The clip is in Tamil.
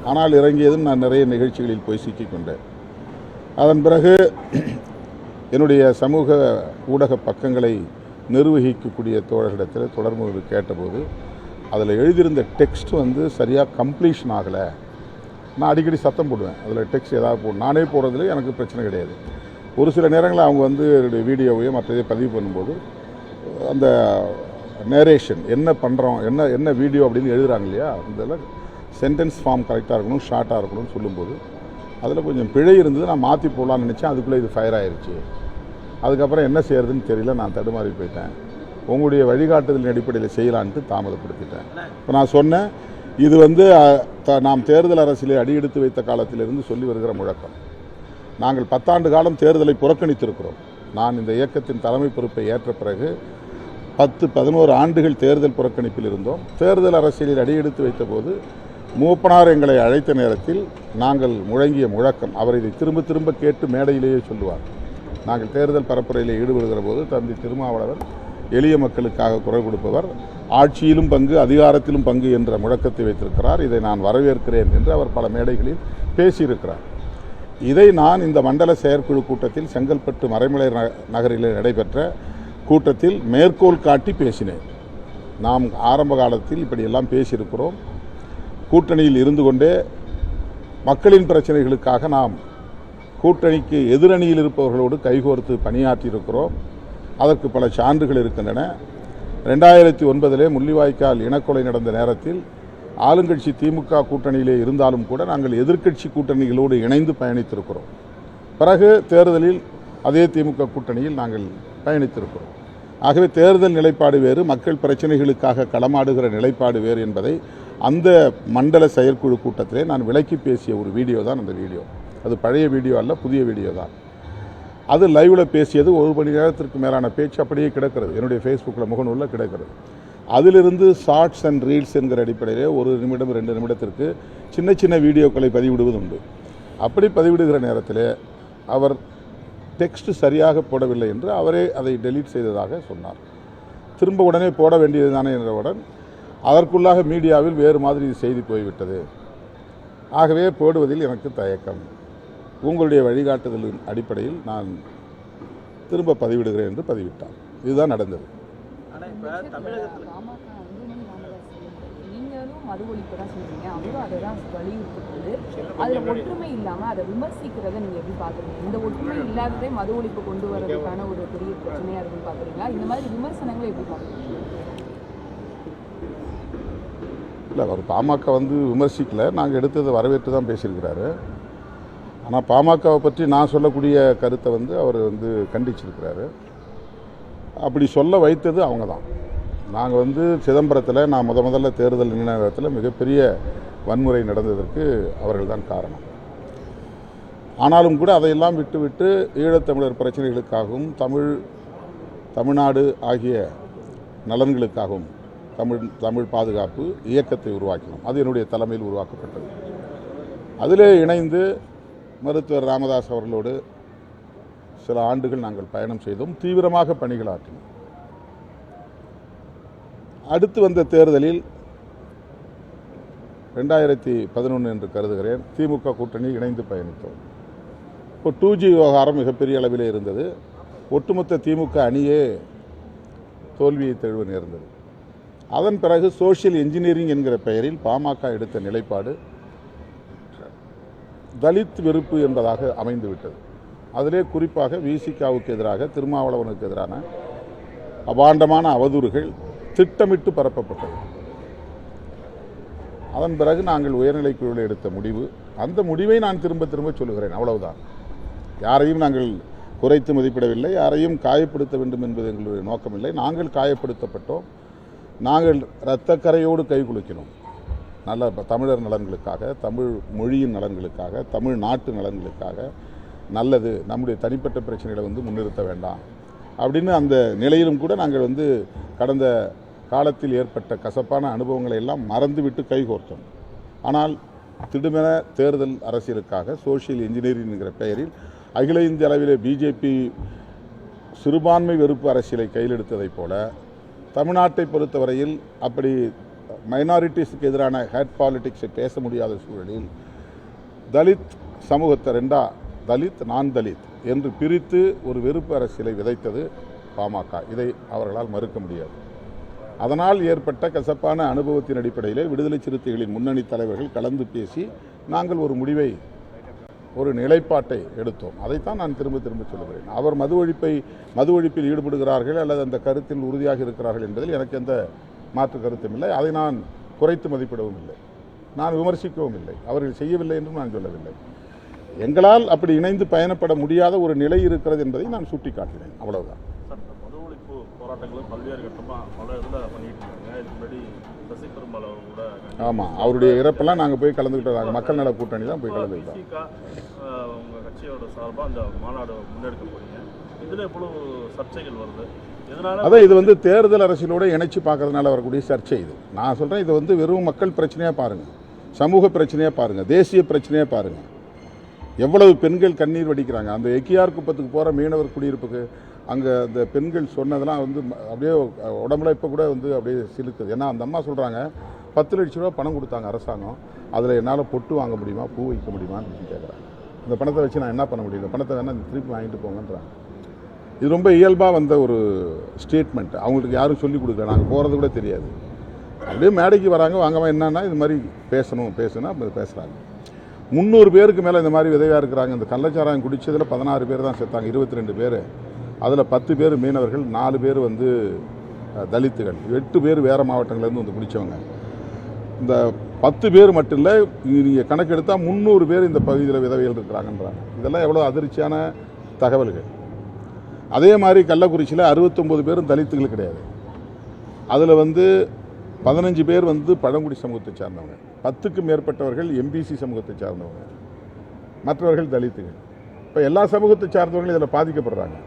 ஆனால் இறங்கியதும் நான் நிறைய நிகழ்ச்சிகளில் போய் சிக்கிக்கொண்டேன். அதன் பிறகு என்னுடைய சமூக ஊடக பக்கங்களை நிர்வகிக்கக்கூடிய தோழர்களிடத்தில் தொடர்பு கேட்டபோது அதில் எழுதியிருந்த டெக்ஸ்ட் சரியாக கம்ப்ளீஷன் ஆகலை. நான் அடிக்கடி சத்தம் போடுவேன், அதில் டெக்ஸ்ட் ஏதாவது போடும், நானே போடுறதுல எனக்கு பிரச்சனை கிடையாது. ஒரு சில நேரங்களில் அவங்க என்னுடைய வீடியோவையோ மற்றதை பதிவு பண்ணும்போது அந்த நேரேஷன் என்ன பண்ணுறோம், என்ன வீடியோ அப்படின்னு எழுதுகிறாங்க இல்லையா, அதில் சென்டென்ஸ் ஃபார்ம் கரெக்டாக இருக்கணும், ஷார்ட்டாக இருக்கணும்னு சொல்லும்போது அதில் கொஞ்சம் பிழை இருந்தது. நான் மாற்றி போடலான்னு நினச்சேன், அதுக்குள்ளே இது ஃபயர் ஆயிடுச்சு. அதுக்கப்புறம் என்ன செய்யறதுன்னு தெரியல, நான் தடுமாறி போயிட்டேன். உங்களுடைய வழிகாட்டுதலின் அடிப்படையில் செய்யலான்ட்டு தாமதப்படுத்திட்டேன். இப்போ நான் சொன்னேன், இது நாம் தேர்தல் அரசியலை அடியெடுத்து வைத்த காலத்திலிருந்து சொல்லி வருகிற முழக்கம். நாங்கள் 10 ஆண்டு காலம் தேர்தலை புறக்கணித்திருக்கிறோம். நான் இந்த இயக்கத்தின் தலைமை பொறுப்பை ஏற்ற பிறகு 10-11 ஆண்டுகள் தேர்தல் புறக்கணிப்பில் இருந்தோம். தேர்தல் அரசியலில் அடியெடுத்து வைத்த போது மூப்பனார் எங்களை அழைத்த நேரத்தில் நாங்கள் முழங்கிய முழக்கம், அவர் இதை திரும்ப திரும்ப கேட்டு மேடையிலேயே சொல்லுவார். நாங்கள் தேர்தல் பரப்புரையில் ஈடுபடுகிற போது தம்பி திருமாவளவன் எளிய மக்களுக்காக குரல் கொடுப்பவர், ஆட்சியிலும் பங்கு அதிகாரத்திலும் பங்கு என்ற முழக்கத்தை வைத்திருக்கிறார். இதை நான் வரவேற்கிறேன் என்று அவர் பல மேடைகளில் பேசியிருக்கிறார். இதை நான் இந்த மண்டல செயற்குழு கூட்டத்தில் செங்கல்பட்டு மறைமலை நகரில் நடைபெற்ற கூட்டத்தில் மேற்கோள் காட்டி பேசினேன். நாம் ஆரம்ப காலத்தில் இப்படியெல்லாம் பேசியிருக்கிறோம். கூட்டணியில் இருந்து கொண்டே மக்களின் பிரச்சனைகளுக்காக நாம் கூட்டணிக்கு எதிரணியில் இருப்பவர்களோடு கைகோர்த்து பணியாற்றியிருக்கிறோம். அதற்கு பல சான்றுகள் இருக்கின்றன. 2009 முள்ளிவாய்க்கால் இனக்கொலை நடந்த நேரத்தில் ஆளுங்கட்சி திமுக கூட்டணியிலே இருந்தாலும் கூட நாங்கள் எதிர்க்கட்சி கூட்டணிகளோடு இணைந்து பயணித்திருக்கிறோம். பிறகு தேர்தலில் அதே திமுக கூட்டணியில் நாங்கள் பயணித்திருக்கிறோம். ஆகவே தேர்தல் நிலைப்பாடு வேறு, மக்கள் பிரச்சனைகளுக்காக களமாடுகிற நிலைப்பாடு வேறு என்பதை அந்த மண்டல செயற்குழு கூட்டத்திலே நான் விளக்கி பேசிய ஒரு வீடியோ தான் அந்த வீடியோ. அது பழைய வீடியோ அல்ல, புதிய வீடியோ தான். அது லைவில் பேசியது 1 மணி நேரத்திற்கு மேலான பேச்சு அப்படியே கிடக்கிறது, என்னுடைய ஃபேஸ்புக்கில் முகநூலில் கிடக்கிறது. அதிலிருந்து ஷார்ட்ஸ் அண்ட் ரீல்ஸ் என்கிற அடிப்படையிலே 1 நிமிடம் 2 நிமிடத்திற்கு சின்ன சின்ன வீடியோக்களை பதிவிடுவது உண்டு. அப்படி பதிவிடுகிற நேரத்தில் அவர் டெக்ஸ்ட் சரியாக போடவில்லை என்று அவரே அதை டெலீட் செய்ததாக சொன்னார். திரும்ப உடனே போட வேண்டியது தானே என்றவுடன் அதற்குள்ளாக மீடியாவில் வேறு மாதிரி செய்தி போய்விட்டது. ஆகவே போடுவதில் எனக்கு தயக்கம். உங்களுடைய வழிகாட்டுதலின் அடிப்படையில் நான் திரும்ப பதிவிடுகிறேன் என்று பதிவிட்டார். இதுதான் நடந்தது. மது ஒழிப்பு தான் சொல்றீங்க, அவரும் அதை தான் வலியுறுத்துறது. அதில் ஒற்றுமை இல்லாமல் அதை விமர்சிக்கிறத நீங்கள் எப்படி பார்க்குறீங்க? இந்த ஒற்றுமை இல்லாததே மது ஒழிப்பு கொண்டு வர்றதுக்கான ஒரு பெரிய பிரச்சனையாக இருக்குன்னு பார்க்குறீங்களா? இந்த மாதிரி விமர்சனங்களை எப்படி பார்க்குறீங்க? இல்லை, அவர் பாமக விமர்சிக்கல, நாங்கள் எடுத்ததை வரவேற்று தான் பேசியிருக்கிறாரு. ஆனால் பாமகவை பற்றி நான் சொல்லக்கூடிய கருத்தை அவர் கண்டிச்சிருக்கிறாரு. அப்படி சொல்ல வைத்தது அவங்க தான். நாங்கள் சிதம்பரத்தில் நான் முதல்ல தேர்தல் நேரத்தில் மிகப்பெரிய வன்முறை நடந்ததற்கு அவர்கள் தான் காரணம். ஆனாலும் கூட அதையெல்லாம் விட்டுவிட்டு ஈழத்தமிழர் பிரச்சனைகளுக்காகவும் தமிழ்நாடு ஆகிய நலன்களுக்காகவும் தமிழ் பாதுகாப்பு இயக்கத்தை உருவாக்கினோம். அது என்னுடைய தலைமையில் உருவாக்கப்பட்டது. அதிலே இணைந்து மருத்துவர் ராமதாஸ் அவர்களோடு சில ஆண்டுகள் நாங்கள் பயணம் செய்தோம், தீவிரமாக பணிகளாற்றினோம். அடுத்து வந்த தேர்தலில் 2011 என்று கருதுகிறேன், திமுக கூட்டணி இணைந்து பயணித்தோம். இப்போ 2G விவகாரம் மிகப்பெரிய அளவிலே இருந்தது. ஒட்டுமொத்த திமுக அணியே தோல்வியை தழுவ நேர்ந்தது. அதன் பிறகு சோஷியல் என்ஜினியரிங் என்கிற பெயரில் பாமக எடுத்த நிலைப்பாடு தலித் வெறுப்பு என்பதாக அமைந்துவிட்டது. அதிலே குறிப்பாக விசிகாவுக்கு எதிராக, திருமாவளவனுக்கு எதிரான அபாண்டமான அவதூறுகள் திட்டமிட்டு பரப்பப்பட்டது. அதன் பிறகு நாங்கள் உயர்நிலைக்குழுவில் எடுத்த முடிவு, அந்த முடிவை நான் திரும்ப திரும்ப சொல்லுகிறேன், அவ்வளவுதான். யாரையும் நாங்கள் குறைத்து மதிப்பிடவில்லை, யாரையும் காயப்படுத்த வேண்டும் என்பது எங்களுடைய நோக்கமில்லை. நாங்கள் காயப்படுத்தப்பட்டோம். நாங்கள் இரத்தக்கரையோடு கை குலுக்கினோம். நல்ல தமிழர் நலன்களுக்காக, தமிழ் மொழியின் நலன்களுக்காக, தமிழ் நாட்டு நலன்களுக்காக, நல்லது, நம்முடைய தனிப்பட்ட பிரச்சனைகளை முன்னிறுத்த வேண்டாம் அப்படின்னு அந்த நிலையிலும் கூட நாங்கள் கடந்த காலத்தில் ஏற்பட்ட கசப்பான அனுபவங்களை எல்லாம் மறந்துவிட்டு கைகோர்த்தோம். ஆனால் திடுமென தேர்தல் அரசியலுக்காக சோஷியல் இன்ஜினியரிங் என்கிற பெயரில் அகில இந்திய அளவிலே பிஜேபி சிறுபான்மை வெறுப்பு அரசியலை கையில் எடுத்ததைப் போல தமிழ்நாட்டை பொறுத்தவரையில் அப்படி மைனாரிட்டிஸுக்கு எதிரான ஹேட் பாலிடிக்ஸை பேச முடியாத சூழலில் தலித் சமூகத்தை ரெண்டா, தலித் நான் தலித் என்று பிரித்து ஒரு வெறுப்பு அரசியலை விதைத்தது பாமக. இதை அவர்களால் மறுக்க முடியாது. அதனால் ஏற்பட்ட கசப்பான அனுபவத்தின் அடிப்படையிலே விடுதலை சிறுத்தைகளின் முன்னணி தலைவர்கள் கலந்து பேசி நாங்கள் ஒரு முடிவை, ஒரு நிலைப்பாட்டை எடுத்தோம். அதைத்தான் நான் திரும்ப திரும்ப சொல்லுகிறேன். அவர் மது ஒழிப்பில் ஈடுபடுகிறார்கள் அல்லது அந்த கருத்தில் உறுதியாக இருக்கிறார்கள் என்பதில் எனக்கு எந்த மாற்று கருத்தும் இல்லை. அதை நான் குறைத்து மதிப்பிடவும் இல்லை, நான் விமர்சிக்கவும் இல்லை. அவர்கள் செய்யவில்லை என்றும் நான் சொல்லவில்லை. எங்களால் அப்படி இணைந்து பயணப்பட முடியாத ஒரு நிலை இருக்கிறது என்பதை நான் சுட்டிக்காட்டினேன், அவ்வளவுதான். மது ஒழிப்பு போராட்டங்களும் பல்வேறு கட்டமாக பல இதில் பண்ணிட்டு இருக்காங்க. இதுக்கு முன்னாடி சசி பெருமாள் அவர் கூட ஆமாம், அவருடைய இறப்பெல்லாம் நாங்கள் போய் கலந்துக்கிட்டோம். மக்கள் நல கூட்டணி தான் போய் கலந்துக்கிட்டோம். உங்கள் கட்சியோட சார்பாக அந்த மாநாடு முன்னெடுக்க போறீங்க. இதில் எவ்வளவு சர்ச்சைகள் வருது? அதான் இது வந்து தேர்தல் அரசியலோடு இணைச்சு பார்க்கறதுனால வரக்கூடிய சர்ச்சை. இது நான் சொல்கிறேன், இது வந்து வெறும் மக்கள் பிரச்சனையாக பாருங்கள், சமூக பிரச்சனையாக பாருங்கள், தேசிய பிரச்சனையாக பாருங்கள். எவ்வளவு பெண்கள் கண்ணீர் வடிக்கிறாங்க. அந்த எக்கியார் குப்பத்துக்கு போகிற மீனவர் குடியிருப்புக்கு அங்கே அந்த பெண்கள் சொன்னதெல்லாம் வந்து அப்படியே உடம்புல இப்போ கூட வந்து அப்படியே சிலுக்குது. ஏன்னா அந்த அம்மா சொல்கிறாங்க, 10 லட்ச ரூபா பணம் கொடுத்தாங்க அரசாங்கம், அதில் என்னால் பொட்டு வாங்க முடியுமா, பூ வைக்க முடியுமான்னு கேட்குறாங்க. இந்த பணத்தை வச்சு நான் என்ன பண்ண முடியும், இந்த பணத்தை வேணால் திருப்பி வாங்கிட்டு போங்கன்றாங்க. இது ரொம்ப இயல்பாக வந்த ஒரு ஸ்டேட்மெண்ட். அவங்களுக்கு யாரும் சொல்லிக் கொடுக்கல, நாங்கள் போகிறது கூட தெரியாது. அப்படியே மேடைக்கு வராங்க, வாங்கம்மா என்னன்னா இது மாதிரி பேசணும் அப்படி பேசுகிறாங்க. 300 பேருக்கு மேலே இந்த மாதிரி விதவையாக இருக்கிறாங்க. இந்த கள்ளச்சாராயம் குடித்ததில் 16 பேர் தான் செத்தாங்க, 22 பேர். அதில் 10 பேர் மீனவர்கள், 4 பேர் வந்து தலித்துகள், 8 பேர் வேறு மாவட்டங்கள்லேருந்து வந்து குடித்தவங்க. இந்த 10 பேர் மட்டும் இல்லை, நீங்கள் கணக்கெடுத்தால் 300 பேர் இந்த பகுதியில் விதவைகள் இருக்கிறாங்கன்றாங்க. இதெல்லாம் எவ்வளோ அதிர்ச்சியான தகவல்கள். அதே மாதிரி கள்ளக்குறிச்சியில் 69 பேரும் தலித்துகள் கிடையாது. அதில் வந்து 15 பேர் வந்து பழங்குடி சமூகத்தை சார்ந்தவங்க, 10க்கும் மேற்பட்டவர்கள் எம்பிசி சமூகத்தை சார்ந்தவங்க, மற்றவர்கள் தலித்துகள். இப்போ எல்லா சமூகத்தை சார்ந்தவர்களும் இதில் பாதிக்கப்படுறாங்க.